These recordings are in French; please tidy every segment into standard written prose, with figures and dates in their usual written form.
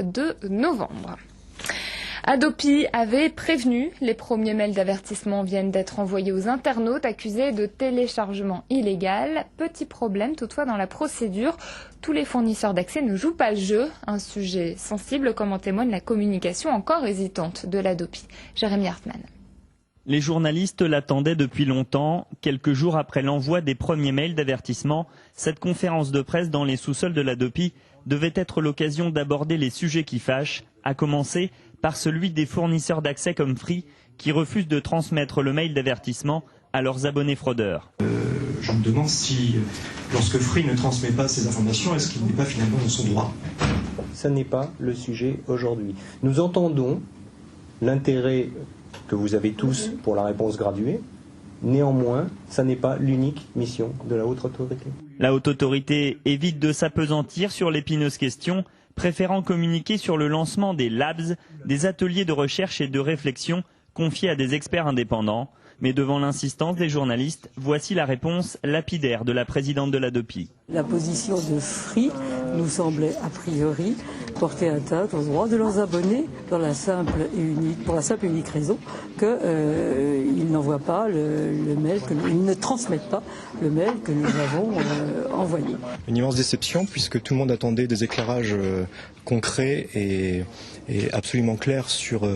de novembre. Adopi avait prévenu, les premiers mails d'avertissement viennent d'être envoyés aux internautes accusés de téléchargement illégal. Petit problème toutefois dans la procédure, tous les fournisseurs d'accès ne jouent pas le jeu, un sujet sensible comme en témoigne la communication encore hésitante de l'Adopi. Jérémy Hartmann. Les journalistes l'attendaient depuis longtemps. Quelques jours après l'envoi des premiers mails d'avertissement, cette conférence de presse dans les sous-sols de l'Adopi devait être l'occasion d'aborder les sujets qui fâchent, à commencer par celui des fournisseurs d'accès comme Free, qui refusent de transmettre le mail d'avertissement à leurs abonnés fraudeurs. Je me demande si, lorsque Free ne transmet pas ces informations, est-ce qu'il n'est pas finalement dans son droit ? Ça n'est pas le sujet aujourd'hui. Nous entendons l'intérêt que vous avez tous pour la réponse graduée. Néanmoins, ça n'est pas l'unique mission de la haute autorité. La haute autorité évite de s'appesantir sur l'épineuse question, préférant communiquer sur le lancement des labs, des ateliers de recherche et de réflexion confiés à des experts indépendants. Mais devant l'insistance des journalistes, voici la réponse lapidaire de la présidente de l'Adopi. La position de Free nous semblait a priori porter atteinte aux droits de leurs abonnés pour la simple et unique raison qu'ils n'envoient pas le mail, ils ne transmettent pas le mail que nous avons envoyé. Une immense déception puisque tout le monde attendait des éclairages concrets et absolument clairs sur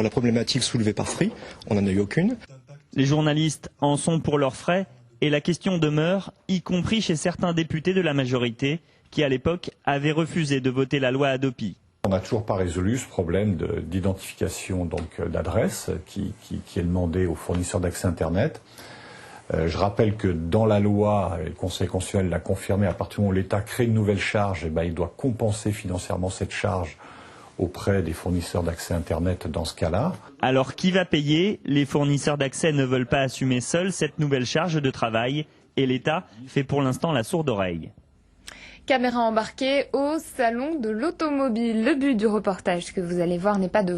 la problématique soulevée par Free. On n'en a eu aucune. Les journalistes en sont pour leurs frais et la question demeure, y compris chez certains députés de la majorité qui à l'époque avaient refusé de voter la loi Adopi. On n'a toujours pas résolu ce problème d'identification d'adresse qui est demandé aux fournisseurs d'accès Internet. Je rappelle que dans la loi, et le Conseil constitutionnel l'a confirmé, à partir du moment où l'État crée une nouvelle charge, il doit compenser financièrement cette charge auprès des fournisseurs d'accès Internet dans ce cas-là. Alors qui va payer? Les fournisseurs d'accès ne veulent pas assumer seuls cette nouvelle charge de travail et l'État fait pour l'instant la sourde oreille. Caméra embarquée au salon de l'automobile. Le but du reportage que vous allez voir n'est pas de